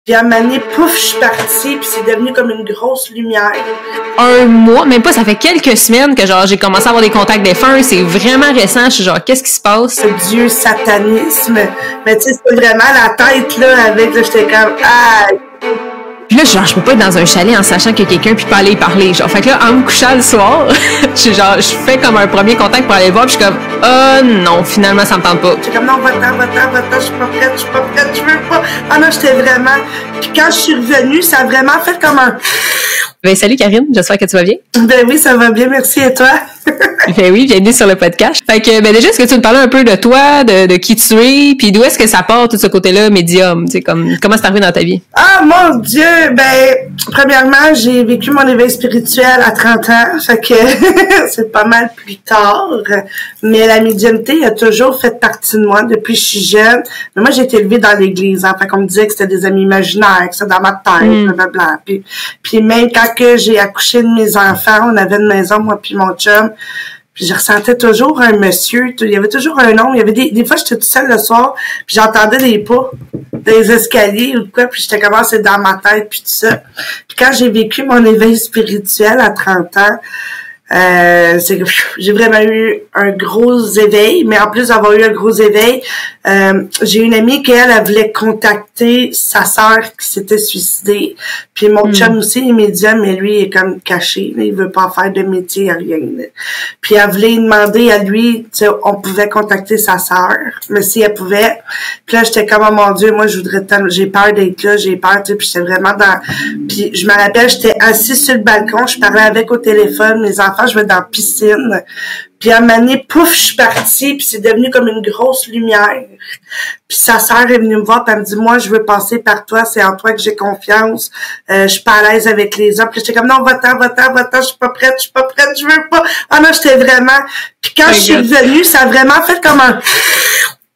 Puis à un moment donné, pouf, je suis partie, puis c'est devenu comme une grosse lumière. Un mois, même pas, ça fait quelques semaines que genre j'ai commencé à avoir des contacts défunts, c'est vraiment récent, je suis genre, qu'est-ce qui se passe? Ce dieu satanisme. Mais tu sais, c'était vraiment la tête, là, avec, là, j'étais comme, ah. Puis là, genre, je peux pas être dans un chalet en sachant qu'il y a quelqu'un puis pas aller y parler. Genre, fait que là, en me couchant le soir, je fais comme un premier contact pour aller le voir puis je suis comme, non, finalement, ça me tente pas. J'étais comme, non, va-t'en, je suis pas prête, je veux pas. Ah non, j'étais vraiment. Puis quand je suis revenue, ça a vraiment fait comme un. Ben, salut Karine, j'espère que tu vas bien. Ben oui, ça va bien, merci, et toi? Ben oui, bienvenue sur le podcast. Fait que, ben déjà, est-ce que tu me parlais un peu de toi, de qui tu es, puis d'où est-ce que ça part, tout ce côté-là, médium, tu sais, comment c'est arrivé dans ta vie? Ah, mon Dieu! Ben, premièrement, j'ai vécu mon éveil spirituel à 30 ans, fait que c'est pas mal plus tard. Mais la médiumnité a toujours fait partie de moi depuis que je suis jeune. Mais moi, j'ai été élevée dans l'église, hein, fait qu'on me disait que c'était des amis imaginaires, que c'était dans ma tête, blablabla. Puis même quand que j'ai accouché de mes enfants, on avait une maison, moi puis mon chum, puis je ressentais toujours un monsieur, il y avait toujours un nom, il y avait des fois j'étais toute seule le soir, puis j'entendais des pas des escaliers ou quoi, puis j'étais comme c'est dans ma tête puis tout ça. Puis quand j'ai vécu mon éveil spirituel à 30 ans, j'ai vraiment eu un gros éveil, mais en plus d'avoir eu un gros éveil, j'ai une amie elle voulait contacter sa sœur qui s'était suicidée. Puis mon chum aussi est médium, mais lui il est comme caché, là, il veut pas faire de métier, rien. Là. Puis elle voulait demander à lui, tu sais, on pouvait contacter sa sœur, mais si elle pouvait. Puis là j'étais comme oh mon Dieu, moi je voudrais tellement, j'ai peur d'être là, j'ai peur, tu sais, puis j'étais vraiment dans. Puis je me rappelle, j'étais assise sur le balcon, je parlais avec au téléphone, mes enfants, je vais dans la piscine. Puis à un moment donné, pouf, je suis partie, puis c'est devenu comme une grosse lumière. Puis sa sœur est venue me voir, puis elle me dit, moi, je veux passer par toi, c'est en toi que j'ai confiance, je suis pas à l'aise avec les hommes. Puis j'étais comme, non, va-t'en, je suis pas prête, je veux pas. Ah non, j'étais vraiment... Puis quand je suis revenue, ça a vraiment fait comme un...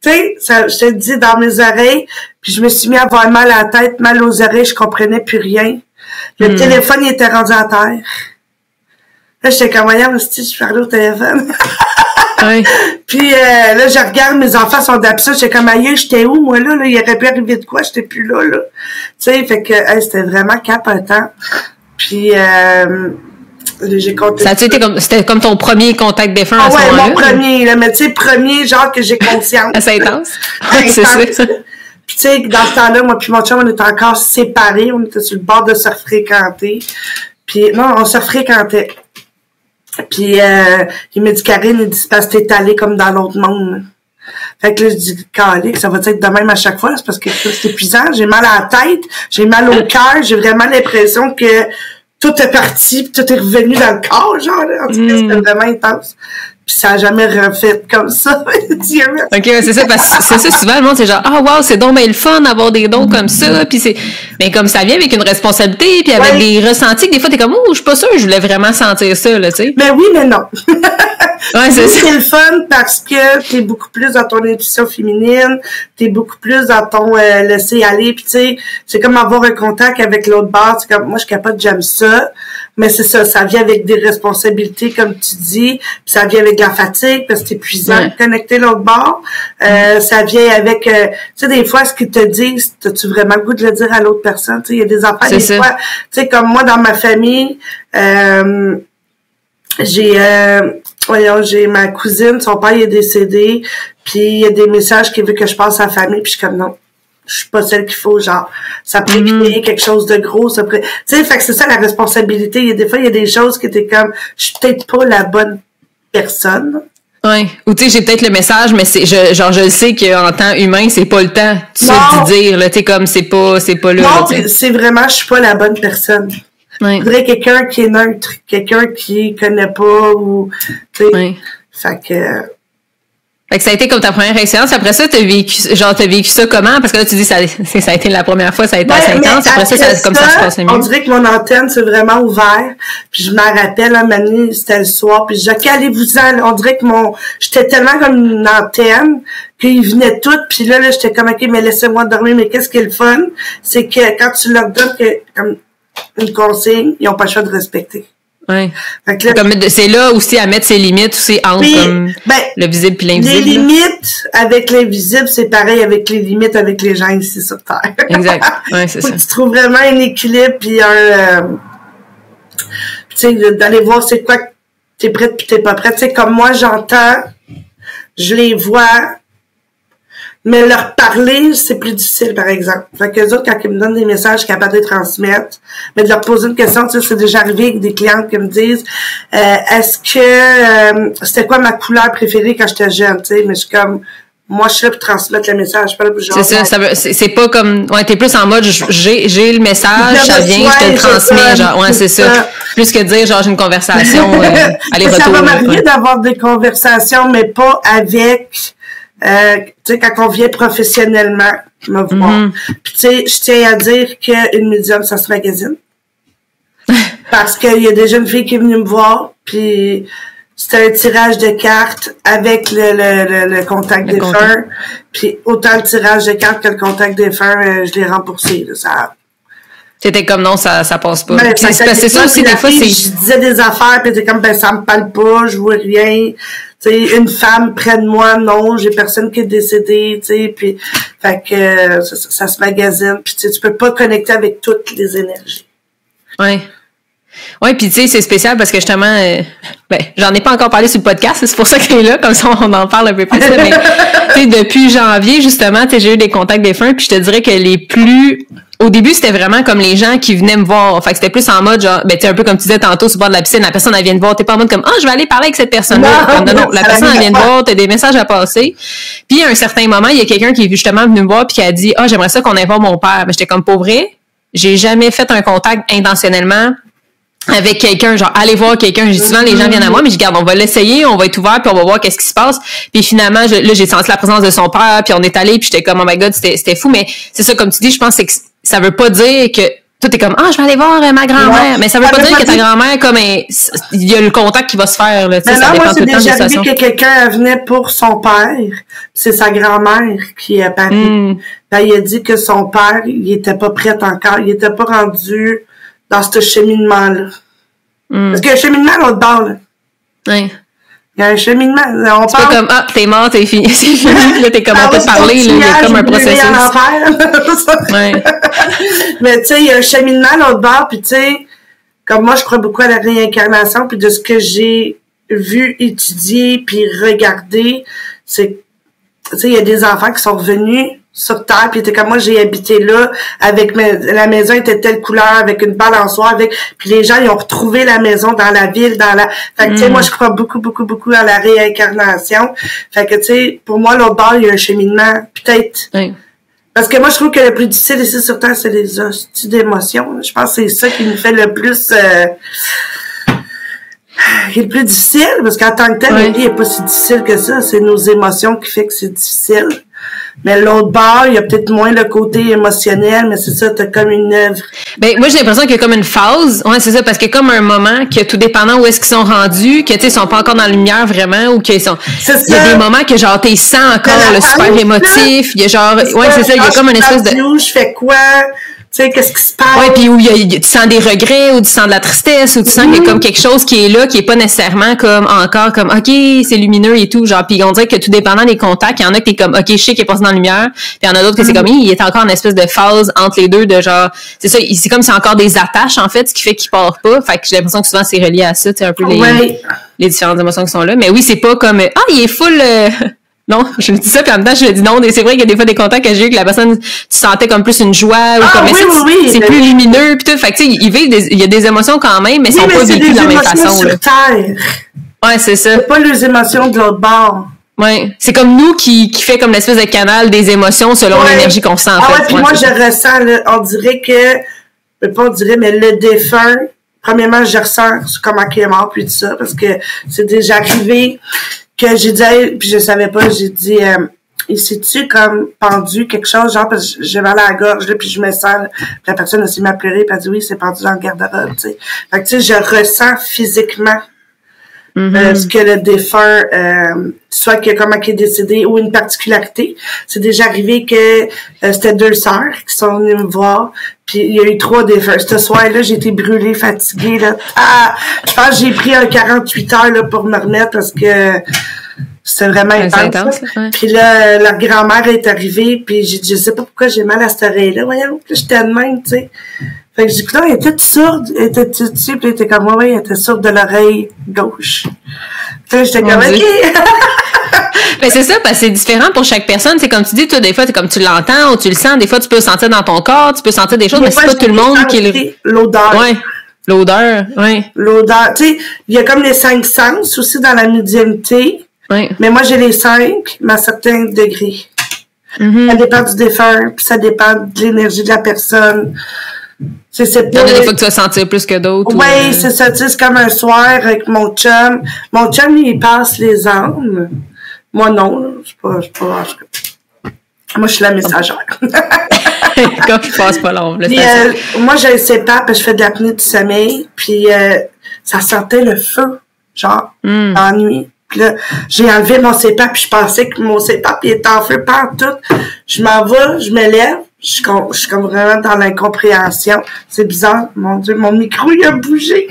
Tu sais, ça, je te dis, dans mes oreilles, puis je me suis mis à avoir mal à la tête, mal aux oreilles, je comprenais plus rien. Le téléphone, il était rendu à terre. Là, j'étais comme, voyons, je parlais au téléphone. Oui. Puis là, je regarde, mes enfants sont d'absurde. J'étais comme, aïe, j'étais où, moi, là? Il aurait pu arriver de quoi? J'étais plus là. Tu sais, fait que c'était vraiment capotant. Puis j'ai compté. Ça a été c'était comme ton premier contact défunt à ce moment-là? Ouais, mon premier, là, mais tu sais, premier, genre que j'ai conscience. C'est intense. C'est ça. Puis tu sais, dans ce temps-là, moi puis mon chum, on était encore séparés. On était sur le bord de se fréquenter. Puis non, on se fréquentait. Puis il m'a dit, Karine, il dit, c'est parce que t'es allée comme dans l'autre monde. Fait que là, je dis, calique, ça va être de même à chaque fois, c'est parce que c'est épuisant, j'ai mal à la tête, j'ai mal au cœur, j'ai vraiment l'impression que tout est parti, puis tout est revenu dans le corps, genre, en tout cas, c'était vraiment intense. Puis ça a jamais refait comme ça. Ok, c'est ça, parce que c'est ça, souvent, le monde, c'est genre, ah, wow, c'est donc bien le fun d'avoir des dons comme ça, puis c'est, mais comme ça vient avec une responsabilité, puis avec des ressentis, que des fois, t'es comme, oh, je suis pas sûre, je voulais vraiment sentir ça, là, tu sais. Mais oui, mais non. Ouais, c'est le fun parce que t'es beaucoup plus dans ton intuition féminine, t'es beaucoup plus dans ton laisser aller, puis tu sais, c'est comme avoir un contact avec l'autre bord, c'est comme, moi, je capote, j'aime ça. Mais c'est ça vient avec des responsabilités, comme tu dis, puis ça vient avec la fatigue, parce que c'est épuisant de connecter l'autre bord. Ça vient avec, tu sais, des fois, ce qu'ils te disent, as-tu vraiment le goût de le dire à l'autre personne? Tu sais, il y a des enfants, des fois, tu sais, comme moi, dans ma famille, j'ai ma cousine, son père il est décédé, puis il y a des messages qu'il veut que je passe à la famille, puis je suis comme non. Je suis pas celle qu'il faut, genre, ça peut créer quelque chose de gros, tu sais, fait que c'est ça la responsabilité. Il y a des fois, il y a des choses que t'es comme, je suis peut-être pas la bonne personne. Ouais. Ou tu sais, j'ai peut-être le message, mais je le sais qu'en temps humain, c'est pas le temps de dire, là, tu sais, comme c'est pas là. Non, c'est vraiment, je suis pas la bonne personne. Ouais. Il faudrait quelqu'un qui est neutre, quelqu'un qui connaît pas, ou, tu sais. Fait que ça a été comme ta première expérience. Après ça, t'as vécu ça comment? Parce que là, tu dis, ça a été la première fois, ça a été assez intense. Après ça, comme ça se passe mieux. On dirait que mon antenne s'est vraiment ouverte. Puis je m'en rappelle, un moment donné, c'était le soir. Puis je dis, OK, allez-vous-en. On dirait que j'étais tellement comme une antenne qu'ils venaient toutes. Puis là, j'étais comme, OK, mais laissez-moi dormir. Mais qu'est-ce qui est le fun? C'est que quand tu leur donnes comme une consigne, ils n'ont pas le choix de respecter. Ouais. Fait que là, Comme c'est là aussi à mettre ses limites aussi entre comme le visible puis l'invisible. Les limites avec l'invisible, c'est pareil avec les limites avec les gens ici sur Terre. Exact. Ouais, c'est Faut ça. que tu trouves vraiment un équilibre puis tu sais, d'aller voir c'est quoi que t'es prête puis t'es pas prête. Tu sais, comme moi, j'entends, je les vois, mais leur parler, c'est plus difficile, par exemple. Fait que les autres, quand ils me donnent des messages, je suis capable de les transmettre. Mais de leur poser une question, tu sais, c'est déjà arrivé avec des clientes qui me disent, est-ce que, c'était quoi ma couleur préférée quand j'étais jeune, tu sais, mais je suis comme, moi, je suis là pour transmettre le message, je suis pas là pour C'est ça, c'est pas comme, ouais, t'es plus en mode, j'ai le message, ça vient, je te le transmets, genre, ouais, c'est ça. Plus que dire, genre, j'ai une conversation, aller-retour. Ça va m'arriver d'avoir des conversations, mais pas avec, tu sais, quand on vient professionnellement me voir. Puis tu sais, je tiens à dire qu'une médium, ça se magasine. Parce qu'il y a déjà une fille qui est venue me voir, puis c'était un tirage de cartes avec le contact défunt. Puis autant le tirage de cartes que le contact défunt, je l'ai remboursé. Là, ça... C'était comme non, ça passe pas. Ben, c'est ça aussi, des fois, c'est... Je disais des affaires, puis c'était comme, ben, ça me parle pas, je vois rien. Tu sais, une femme près de moi, non, j'ai personne qui est décédé, tu sais, puis, fait que, ça se magasine, puis tu sais, tu peux pas connecter avec toutes les énergies. Ouais. Ouais, puis tu sais, c'est spécial parce que justement, j'en ai pas encore parlé sur le podcast, c'est pour ça qu'il est là, comme ça on en parle un peu plus. Mais tu sais, depuis janvier, justement, tu sais, j'ai eu des contacts défunts, puis je te dirais que les plus... Au début, c'était vraiment comme les gens qui venaient me voir. Fait que c'était plus en mode, genre, ben, tu sais, un peu comme tu disais tantôt, sur le bord de la piscine, la personne, elle vient te voir. T'es pas en mode comme, je vais aller parler avec cette personne-là. Non, la personne, elle vient te voir, t'as des messages à passer. Puis, à un certain moment, il y a quelqu'un qui est justement venu me voir puis qui a dit, j'aimerais ça qu'on aille voir mon père. Mais j'étais comme, pour vrai, j'ai jamais fait un contact intentionnellement avec quelqu'un, genre, aller voir quelqu'un. J'ai souvent, les gens viennent à moi, mais je dis, regarde, on va l'essayer, on va être ouvert, puis on va voir qu'est-ce qui se passe. Puis finalement, là, j'ai senti la présence de son père, puis on est allé, puis j'étais comme, oh my god, c'était fou. Mais c'est ça, comme tu dis, je pense que ça veut pas dire que toi, t'es comme, je vais aller voir ma grand-mère. Ouais. Mais ça veut pas dire que ta grand-mère, comme, il y a le contact qui va se faire, là. Tu sais, ça dépend tout le temps de la situation. C'est déjà arrivé que quelqu'un venait pour son père. C'est sa grand-mère qui est apparue. Ben, il a dit que son père, il était pas prêt encore. Il était pas rendu dans ce cheminement-là. Parce qu'il y a un cheminement à l'autre bord, là. Ouais. Il y a un cheminement. On c'est pas comme, t'es mort, t'es fini. C'est fini. Là, t'es comme, on peut te parler, là. Il y a comme un processus. Ouais. Mais, tu sais, il y a un cheminement à l'autre bord, puis tu sais, comme moi, je crois beaucoup à la réincarnation, puis de ce que j'ai vu, étudié, puis regardé, c'est, tu sais, il y a des enfants qui sont revenus sur Terre, puis comme moi, j'ai habité là, avec la maison était telle couleur, avec une balançoire, puis les gens, ils ont retrouvé la maison dans la ville, fait que, tu sais, moi, je crois beaucoup, beaucoup, beaucoup à la réincarnation. Fait que, tu sais, pour moi, l'autre bord, il y a un cheminement, peut-être. Oui. Parce que moi, je trouve que le plus difficile ici sur Terre, c'est les hosties d'émotions. Je pense que c'est ça qui nous fait le plus, qui est le plus difficile, parce qu'en tant que tel, la vie n'est pas si difficile que ça. C'est nos émotions qui fait que c'est difficile. Mais l'autre bord, il y a peut-être moins le côté émotionnel, mais c'est ça, t'as comme une œuvre. Ben, moi, j'ai l'impression qu'il y a comme une phase. Ouais, c'est ça, parce qu'il y a comme un moment que tout dépendant où est-ce qu'ils sont rendus, que, tu sais, ils sont pas encore dans la lumière vraiment, ou qu'ils sont... Il y a des moments que, genre, t'es sens encore le super émotif. Il y a genre, c'est ça, il y a comme une espèce de... Je fais quoi? Tu sais, qu'est-ce qui se passe? Ouais, puis où tu sens des regrets, ou tu sens de la tristesse, ou tu sens qu'il y a comme quelque chose qui est là, qui est pas nécessairement comme encore comme OK, c'est lumineux et tout, genre, puis on dirait que tout dépendant des contacts, il y en a que t'es comme OK, je sais qu'il est passé dans la lumière, puis il y en a d'autres que c'est comme il est encore en espèce de phase entre les deux de genre c'est ça, c'est comme si c'est encore des attaches en fait, ce qui fait qu'il part pas. Fait que j'ai l'impression que souvent c'est relié à ça, tu sais, un peu les différentes émotions qui sont là, mais oui, c'est pas comme il est full non, je me dis ça, puis en même temps, je me dis non, et c'est vrai qu'il y a des fois des contacts que j'ai eu que la personne, tu sentais comme plus une joie, ou comme, c'est plus lumineux, puis tout. Fait que, tu sais, il y a des émotions quand même, mais sont pas vécues de la même façon, là. Ouais, c'est ça. C'est pas les émotions de l'autre bord. Ouais. C'est comme nous qui fait comme l'espèce de canal des émotions selon l'énergie qu'on sent, en fait. Ouais, puis moi, je ressens, là, on dirait que, pas on dirait, mais le défunt, premièrement, je ressens comment il est mort, puis tout ça, parce que c'est déjà arrivé que j'ai dit, puis je savais pas, j'ai dit, il s'est-tu comme pendu quelque chose, genre, parce que j'ai mal à la gorge, là, puis je me sens, là, puis la personne aussi m'a pleuré, puis elle a dit, oui, c'est pendu dans le garde-robe, tu sais. Fait que, tu sais, je ressens physiquement. ce que le défunt, soit que comment il est décédé ou une particularité. C'est déjà arrivé que c'était 2 sœurs qui sont venues me voir, puis il y a eu 3 défunts. Ce soir-là, j'ai été brûlée, fatiguée, là. Je pense que j'ai pris un 48 heures, là, pour me remettre parce que c'était vraiment intense. Ouais. Puis là, la grand-mère est arrivée, puis j'ai dit, je sais pas pourquoi j'ai mal à cette oreille-là. Voyons, puis j'étais de même, tu sais. Fait que j'ai dit, elle était sourde, elle était dessus, puis elle était comme, ouais, elle était sourde de l'oreille gauche. Puis là, j'étais comme, OK. Mais c'est ça, parce que c'est différent pour chaque personne. C'est comme tu dis, toi, des fois, c'est comme tu l'entends ou tu le sens. Des fois, tu peux le sentir dans ton corps, tu peux sentir des choses, mais c'est pas tout le monde qui le... L'odeur. Ouais. L'odeur, oui. L'odeur. Tu sais, il y a comme les 5 sens aussi dans la médiumnité. Oui. Mais moi, j'ai les 5, mais à certains degrés. Ça dépend du défunt, puis ça dépend de l'énergie de la personne. C'est pas... Il y en a des fois que tu vas sentir plus que d'autres. Oui, c'est ça. Tu sais, c'est comme un soir avec mon chum. Mon chum, lui, il passe les âmes. Moi, non. Je suis pas... Moi, je suis la messagère. Comme je passe pas l'ombre. Moi, je le sais pas, parce que je fais de l'apnée du sommeil, puis ça sentait le feu, genre, en nuit. Puis là, j'ai enlevé mon CPAP, puis je pensais que mon CPAP, il était en feu partout. Je m'en vais, je me lève, je suis comme vraiment dans l'incompréhension. C'est bizarre, mon Dieu, mon micro, il a bougé.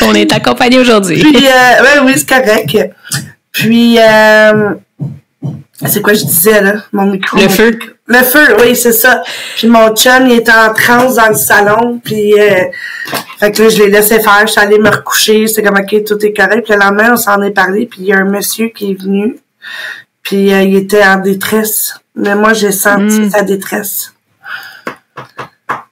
On est accompagné aujourd'hui. Puis, oui, c'est correct. Puis, c'est quoi je disais, là? Mon micro. Le feu. Le feu, oui, c'est ça. Puis mon chum, il était en transe dans le salon, puis fait que là, je l'ai laissé faire, je suis allée me recoucher, c'est comme, OK, tout est correct. Puis le lendemain, on s'en est parlé, puis il y a un monsieur qui est venu, puis il était en détresse. Mais moi, j'ai senti sa détresse.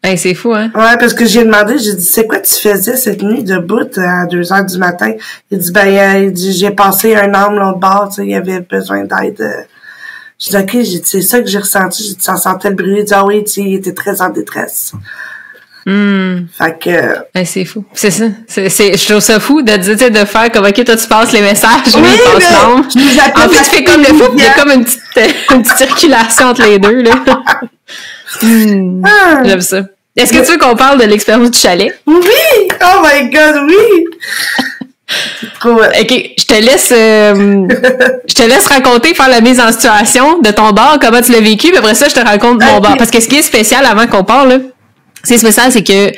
Hey, c'est fou, hein? Ouais, parce que j'ai demandé, j'ai dit, c'est quoi tu faisais cette nuit debout à 2h du matin? Il dit, il dit, j'ai passé un homme l'autre bord, tu sais, il avait besoin d'aide. J'ai dit, OK, j'ai dit, c'est ça que j'ai ressenti. J'ai dit, ça sentait le bruit. Il dit, ah oui, tu sais, il était très en détresse. Fait que... Ben, c'est fou. C'est ça. Je trouve ça fou de dire, de faire comme, OK, toi, tu passes les messages, oui, lui, il passe l'ombre. En fait, tu fais comme le fou, il y a comme une petite circulation entre les deux, là. J'aime ça. Est-ce que tu veux qu'on parle de l'expérience du chalet? Oui! Oh my God, oui! OK, je te laisse raconter, faire la mise en situation de ton bar, comment tu l'as vécu, puis après ça, je te raconte mon bar. Parce que ce qui est spécial avant qu'on parle, là, c'est spécial, c'est que,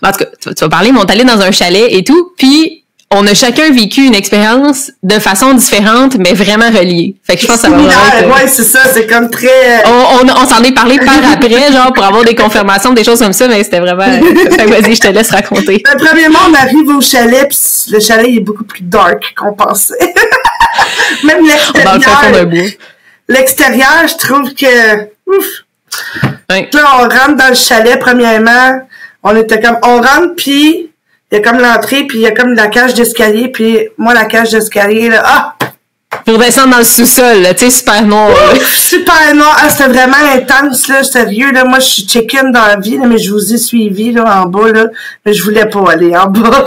en tout cas, tu vas parler, mais on est allé dans un chalet et tout, puis on a chacun vécu une expérience de façon différente, mais vraiment reliée. Fait que je pense que ça va vraiment être... Ouais, c'est ça, c'est comme très... On s'en est parlé par après, genre, pour avoir des confirmations, des choses comme ça, mais c'était vraiment... Fait que vas-y, je te laisse raconter. Premièrement, on arrive au chalet, puis le chalet il est beaucoup plus dark qu'on pensait. Même l'extérieur... Dans le fond d'un bois. L'extérieur, je trouve que... Ouf! Ouais. Là, on rentre dans le chalet, premièrement, on était comme... On rentre, puis... Il y a comme l'entrée, puis il y a comme la cage d'escalier, puis moi, la cage d'escalier, là, pour descendre dans le sous-sol, là, tu sais, super noir. Super noir. C'était vraiment intense, là, sérieux, là. Moi, je suis chicken dans la vie, là, mais je vous ai suivi, là, en bas, là, mais je voulais pas aller en bas.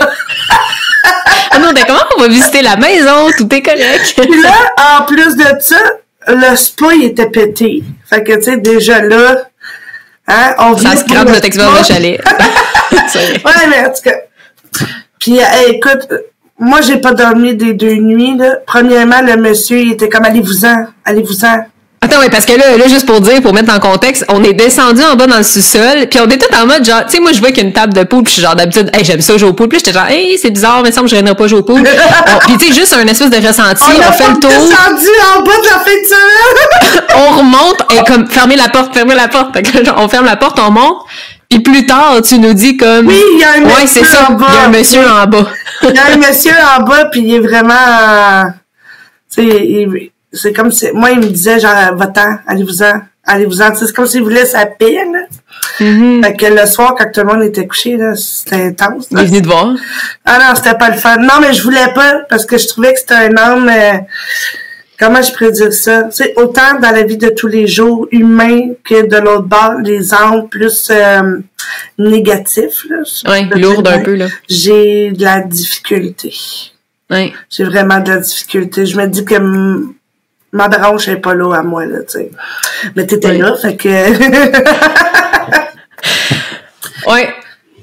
Ah non, comment on va visiter la maison? Tout est correct. Puis là, en plus de ça, le spa, il était pété. Fait que, tu sais, déjà là, hein, on vient... Ça se crame notre expérience de chalet. Ouais, mais en tout cas... Puis, écoute, moi, j'ai pas dormi des 2 nuits, là. Premièrement, le monsieur, il était comme, allez-vous-en. Attends, ouais, parce que là, juste pour dire, pour mettre en contexte, on est descendu en bas dans le sous-sol, puis on était tout en mode genre, tu sais, moi, je vois qu'il y a une table de poule, puis je suis genre, d'habitude, hey, j'aime ça jouer au poule, puis j'étais genre, hey, c'est bizarre, mais il semble que je viendrai pas jouer au poule. Puis tu sais, juste un espèce de ressenti, on fait le tour. On est descendu en bas de la fin de semaine. On remonte, et comme, fermez la porte. Fait que, genre, on ferme la porte, on monte. Puis plus tard, tu nous dis comme... Oui, il y a un monsieur en bas. Il y a un monsieur en bas. Il y a un monsieur en bas, puis il est vraiment... tu sais, c'est comme si... Moi, il me disait, genre, va-t'en, allez-vous-en. C'est comme s'il voulait sa paix, là. Fait que le soir, quand tout le monde était couché, là, c'était intense. Il est venu te voir. Ah non, c'était pas le fun. Non, mais je voulais pas, parce que je trouvais que c'était un homme... comment je pourrais dire ça? Tu sais, autant dans la vie de tous les jours, humain, que de l'autre bord, les angles plus négatifs. Oui, lourd un peu, là. J'ai de la difficulté. Oui. J'ai vraiment de la difficulté. Je me dis que ma branche n'est pas là à moi, là, tu sais. Mais t'étais là, fait que... Oui.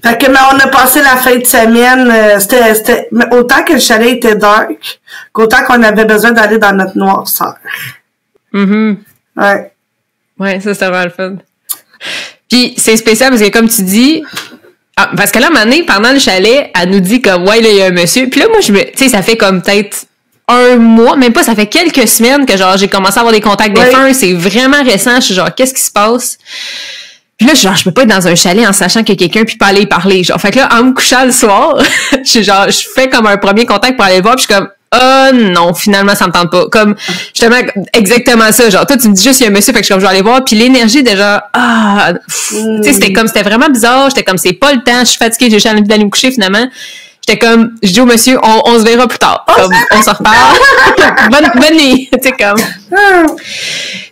Fait que, mais on a passé la fin de semaine, c'était autant que le chalet était dark, qu'autant qu'on avait besoin d'aller dans notre noirceur. Mm-hmm. Ouais. Ouais, ça, c'était vraiment le fun. Puis, c'est spécial parce que, comme tu dis, parce que là, à un moment donné, pendant le chalet, elle nous dit comme, ouais, là, il y a un monsieur. Puis là, moi, tu sais, ça fait comme peut-être un mois, même pas, ça fait quelques semaines que, genre, j'ai commencé à avoir des contacts défunts. C'est vraiment récent. Je suis genre, qu'est-ce qui se passe? Puis là, je peux pas être dans un chalet en sachant qu'il y a quelqu'un puis pas aller y parler. Genre, fait que là, en me couchant le soir, je fais comme un premier contact pour aller le voir, puis je suis comme, non, finalement, ça me tente pas. Comme, justement, exactement ça. Genre, toi, tu me dis juste, il y a un monsieur, fait que je suis comme, je vais aller voir. Puis l'énergie, déjà, tu sais, c'était vraiment bizarre. J'étais comme, c'est pas le temps, je suis fatiguée, j'ai juste envie d'aller me coucher, finalement. J'étais comme, je dis au monsieur, on se verra plus tard. Comme, on s'en reparle. bonne nuit. Tu sais, comme.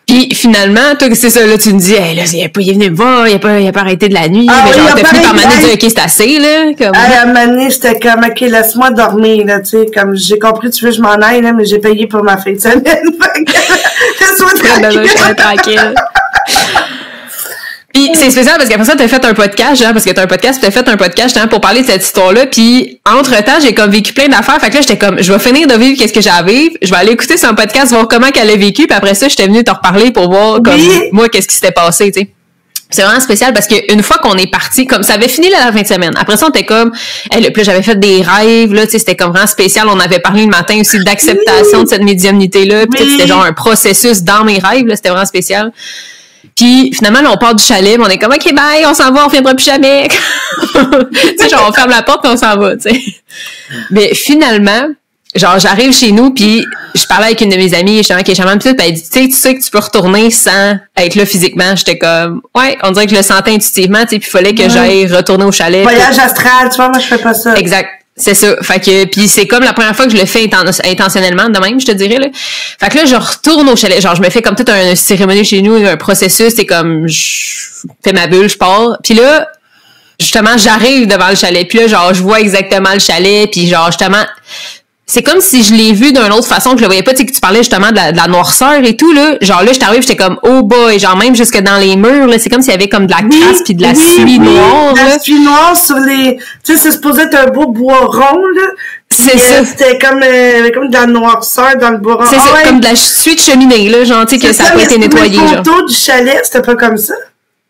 Puis finalement, toi, c'est ça, là, tu me dis, hey, là, il est venu me voir, il a pas arrêté de la nuit. Mais genre, t'as fini par m'amener de dire, OK, c'est assez, là. Comme... À un moment donné, j'étais comme, OK, laisse-moi dormir, là, tu sais, comme, j'ai compris, tu veux que je m'en aille, là, mais j'ai payé pour ma fin de semaine. Laisse-moi tranquille. Puis c'est spécial parce qu'après ça, t'as fait un podcast, genre, parce que t'as un podcast, t'as fait un podcast, justement, pour parler de cette histoire-là. Puis entre-temps, j'ai comme vécu plein d'affaires. Fait que là, j'étais comme, je vais finir de vivre qu'est-ce que j'ai à vivre. Je vais aller écouter son podcast, voir comment qu'elle a vécu. Puis après ça, j'étais venue te reparler pour voir, comme, moi, qu'est-ce qui s'était passé, tu sais. C'est vraiment spécial parce qu'une fois qu'on est parti, comme ça avait fini la fin de semaine. Après ça, on était comme, puis là, j'avais fait des rêves, là, tu sais, c'était comme vraiment spécial. On avait parlé le matin aussi d'acceptation de cette médiumnité-là. Puis c'était genre un processus dans mes rêves, là, c'était vraiment spécial. Puis finalement, là, on part du chalet, mais on est comme, OK, bye, on s'en va, on reviendra plus jamais. Tu sais, genre, on ferme la porte et on s'en va, tu sais. Mais finalement, genre, j'arrive chez nous, puis je parlais avec une de mes amies, justement, qui est chamane, puis elle dit, tu sais que tu peux retourner sans être là physiquement. J'étais comme, ouais, on dirait que je le sentais intuitivement, tu sais, puis il fallait que j'aille retourner au chalet. Voyage astral, tu vois, moi, je fais pas ça. Exact. C'est ça. Fait que, puis c'est comme la première fois que je le fais intentionnellement, de même, je te dirais, là. Fait que là, je retourne au chalet. Genre, je me fais comme toute une cérémonie chez nous, un processus, c'est comme, je fais ma bulle, je pars. Puis là, justement, j'arrive devant le chalet. Puis là, genre, je vois exactement le chalet. Puis genre, justement, c'est comme si je l'ai vu d'une autre façon que je le voyais pas. Tu sais, que tu parlais justement de la noirceur et tout, là. Genre là, j'étais arrivée, j'étais comme, oh boy, genre même jusque dans les murs, là. C'est comme s'il y avait comme de la crasse puis de la suie noire, là. La suie noire sur les, tu sais, c'est supposé être un beau bois rond, là. C'est ça. C'était comme de la noirceur dans le bois rond. C'est ça, comme de la suie de cheminée, là. Genre, tu sais, que ça a pas été nettoyé, genre. Les photos du chalet, c'était pas comme ça.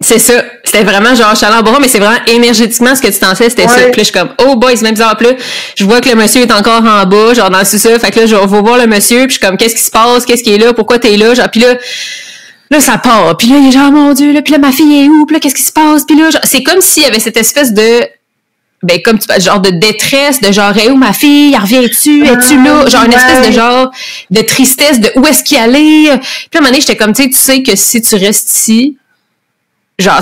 C'est ça. C'était vraiment genre chalet en bois, mais c'est vraiment énergétiquement ce que tu t'en sais, c'était ça. Puis là, je suis comme, oh boy, c'est même bizarre. Puis là, je vois que le monsieur est encore en bas, genre dans le sous-sol. Fait que là, je vais voir le monsieur, puis je suis comme, qu'est-ce qui se passe? Qu'est-ce qui est là? Pourquoi t'es là? Genre, puis là, ça part. Puis là, il est genre, mon Dieu, là, puis là, ma fille est où? Puis là, qu'est-ce qui se passe? Puis là, genre, c'est comme s'il y avait cette espèce de, ben, comme tu genre de détresse, de genre, hey, où ma fille? Es-tu là? Genre, une espèce de genre, de tristesse, de où est-ce qu'il allait? Puis à un moment donné, j'étais comme, tu sais que si tu restes ici, genre,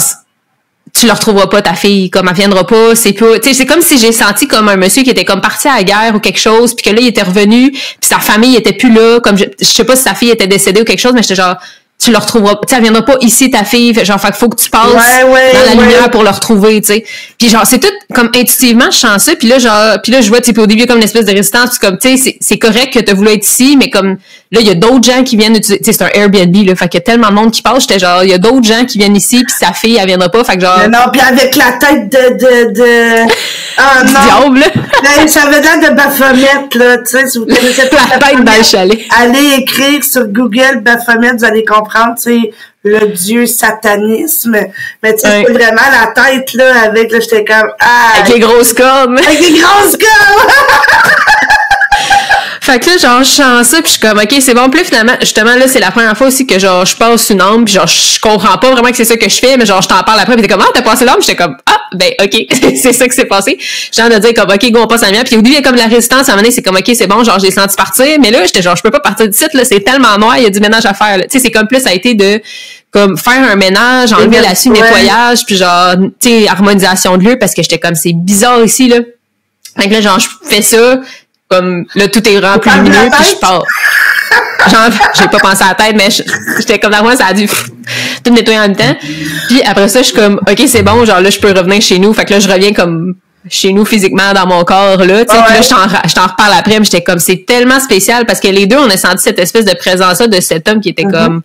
tu le retrouveras pas, ta fille, comme elle viendra pas, c'est pas, tu sais, c'est comme si j'ai senti comme un monsieur qui était comme parti à la guerre ou quelque chose, puis que là, il était revenu, puis sa famille était plus là, comme je sais pas si sa fille était décédée ou quelque chose, mais j'étais genre, tu le retrouveras, tu sais, elle viendra pas ici, ta fille, genre, fait qu'il faut que tu passes dans la lumière pour le retrouver, tu sais. Puis genre, c'est tout, comme, intuitivement, je sens ça, puis là, genre, puis là, je vois, tu sais, puis au début, comme une espèce de résistance, puis comme, tu sais, c'est correct que t'as voulu être ici, mais comme, là, il y a d'autres gens qui viennent utiliser, tu sais, c'est un Airbnb, là, fait qu'il y a tellement de monde qui passe, j'étais genre, il y a d'autres gens qui viennent ici, puis sa fille, elle viendra pas, fait que genre... Non, puis avec la tête de... Ah, non. Diable, là. Ben, ça avait l'air de Baphomet, là, tu sais, si vous connaissez pas la tête dans le chalet. Allez écrire sur Google Baphomet, vous allez comprendre, tu sais, le dieu satanisme. Mais tu sais, c'est vraiment la tête, là, avec, là, j'étais comme, avec les grosses cornes. Avec les grosses cornes! Fait que là, genre, je sens ça, puis je suis comme, OK, c'est bon. Puis là, finalement, justement, là, c'est la première fois aussi que, genre, je passe une âme, puis genre, je comprends pas vraiment que c'est ça que je fais, mais genre, je t'en parle après, puis t'es comme, ah, t'as passé l'âme? J'étais comme, ah, ben, OK, c'est ça qui s'est passé. Genre, de dire, comme, OK, go, on passe à la mienne. Puis au début, il y a comme la résistance, à un moment donné, c'est comme, OK, c'est bon, genre, j'ai senti partir, mais là, j'étais genre, je peux pas partir d'ici, là, c'est tellement noir, il y a du ménage à faire, là. Tu sais, c'est comme plus, ça a été de, comme, faire un ménage, enlever la suie, nettoyage, puis genre, tu sais, harmonisation de lieu, parce que j'étais comme, c'est bizarre ici, là. Fait que là, genre, je fais ça, comme, là, tout est vraiment plus lumineux, puis je pars. Genre, j'ai pas pensé à la tête, mais j'étais comme dans moi, ça a dû tout nettoyer en même temps. Puis après ça, je suis comme, OK, c'est bon, genre là, je peux revenir chez nous. Fait que là, je reviens comme chez nous physiquement dans mon corps, là. Tu sais, puis là, je t'en reparle après, mais j'étais comme, c'est tellement spécial parce que les deux, on a senti cette espèce de présence-là de cet homme qui était comme...